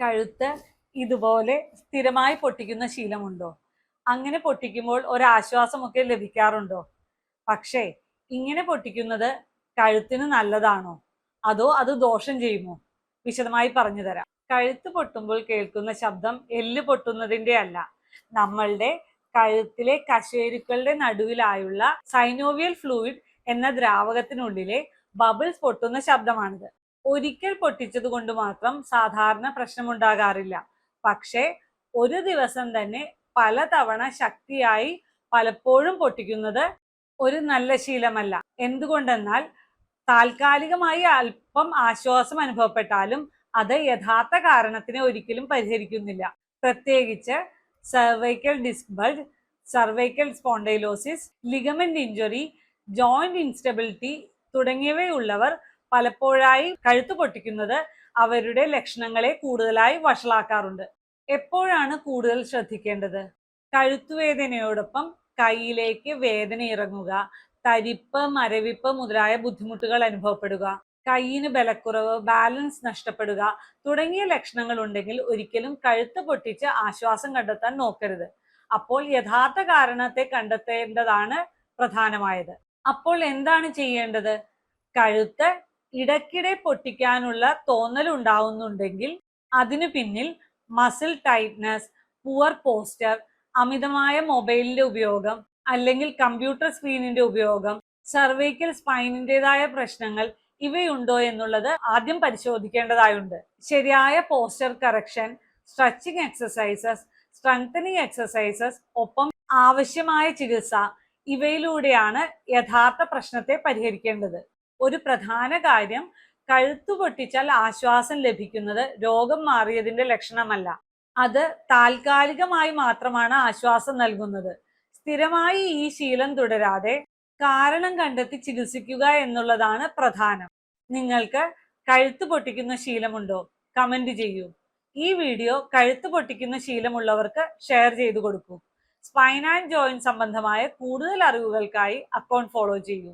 കഴുത്ത് ഇതുപോലെ സ്ഥിരമായി പൊട്ടിക്കുന്ന ശീലമുണ്ടോ? അങ്ങനെ പൊട്ടിക്കുമ്പോൾ ഒരാശ്വാസമൊക്കെ ലഭിക്കാറുണ്ടോ? പക്ഷേ ഇങ്ങനെ പൊട്ടിക്കുന്നത് കഴുത്തിന് നല്ലതാണോ, അതോ അത് ദോഷം ചെയ്യുമോ? വിശദമായി പറഞ്ഞു തരാം. കഴുത്ത് പൊട്ടുമ്പോൾ കേൾക്കുന്ന ശബ്ദം എല്ല് പൊട്ടുന്നതിന്റെ അല്ല, നമ്മളുടെ കഴുത്തിലെ കശേരുക്കളുടെ നടുവിലായുള്ള സൈനോവിയൽ ഫ്ലൂയിഡ് എന്ന ദ്രാവകത്തിനുള്ളിലെ ബബിൾസ് പൊട്ടുന്ന ശബ്ദമാണിത്. ഒരിക്കൽ പൊട്ടിച്ചത് കൊണ്ട് മാത്രം സാധാരണ പ്രശ്നമുണ്ടാകാറില്ല. പക്ഷേ ഒരു ദിവസം തന്നെ പലതവണ ശക്തിയായി പലപ്പോഴും പൊട്ടിക്കുന്നത് ഒരു നല്ല ശീലമല്ല. എന്തുകൊണ്ടെന്നാൽ താൽക്കാലികമായി അല്പം ആശ്വാസം അനുഭവപ്പെട്ടാലും അത് യഥാർത്ഥ കാരണത്തിനെ ഒരിക്കലും പരിഹരിക്കുന്നില്ല. പ്രത്യേകിച്ച് cervical disc bulge, cervical spondylosis, ligament injury, joint instability തുടങ്ങിയവയുള്ളവർ പലപ്പോഴായി കഴുത്ത് പൊട്ടിക്കുന്നത് അവരുടെ ലക്ഷണങ്ങളെ കൂടുതലായി വഷളാക്കാറുണ്ട്. എപ്പോഴാണ് കൂടുതൽ ശ്രദ്ധിക്കേണ്ടത്? കഴുത്തുവേദനയോടൊപ്പം കൈയിലേക്ക് വേദന ഇറങ്ങുക, തരിപ്പ്, മരവിപ്പ് മുതലായ ബുദ്ധിമുട്ടുകൾ അനുഭവപ്പെടുക, കൈയിന് ബലക്കുറവ്, ബാലൻസ് നഷ്ടപ്പെടുക തുടങ്ങിയ ലക്ഷണങ്ങൾ ഉണ്ടെങ്കിൽ ഒരിക്കലും കഴുത്ത് പൊട്ടിച്ച് ആശ്വാസം കണ്ടെത്താൻ നോക്കരുത്. അപ്പോൾ യഥാർത്ഥ കാരണത്തെ കണ്ടെത്തേണ്ടതാണ് പ്രധാനമായത്. അപ്പോൾ എന്താണ് ചെയ്യേണ്ടത്? കഴുത്ത് ഇടയ്ക്കിടെ പൊട്ടിക്കാനുള്ള തോന്നൽ ഉണ്ടാവുന്നുണ്ടെങ്കിൽ അതിനു പിന്നിൽ മസിൽ ടൈറ്റ്നസ്, പുവർ പോസ്റ്റർ, അമിതമായ മൊബൈലിന്റെ ഉപയോഗം അല്ലെങ്കിൽ കമ്പ്യൂട്ടർ സ്ക്രീനിന്റെ ഉപയോഗം, സർവൈക്കൽ സ്പൈനിൻ്റെതായ പ്രശ്നങ്ങൾ ഇവയുണ്ടോ എന്നുള്ളത് ആദ്യം പരിശോധിക്കേണ്ടതായുണ്ട്. ശരിയായ poster correction, stretching exercises, strengthening exercises, ഒപ്പം ആവശ്യമായ ചികിത്സ ഇവയിലൂടെയാണ് യഥാർത്ഥ പ്രശ്നത്തെ പരിഹരിക്കേണ്ടത്. ഒരു പ്രധാന കാര്യം, കഴുത്തു പൊട്ടിച്ചാൽ ആശ്വാസം ലഭിക്കുന്നത് രോഗം മാറിയതിന്റെ ലക്ഷണമല്ല. അത് താൽക്കാലികമായി മാത്രമാണ് ആശ്വാസം നൽകുന്നത്. സ്ഥിരമായി ഈ ശീലം തുടരാതെ കാരണം കണ്ടെത്തി ചികിത്സിക്കുക എന്നുള്ളതാണ് പ്രധാനം. നിങ്ങൾക്ക് കഴുത്ത് പൊട്ടിക്കുന്ന ശീലമുണ്ടോ? കമന്റ് ചെയ്യൂ. ഈ വീഡിയോ കഴുത്ത് പൊട്ടിക്കുന്ന ശീലമുള്ളവർക്ക് ഷെയർ ചെയ്തു കൊടുക്കൂ. സ്പൈൻ ആൻഡ് ജോയിന്റ് സംബന്ധമായ കൂടുതൽ അറിവുകൾക്കായി അക്കൗണ്ട് ഫോളോ ചെയ്യൂ.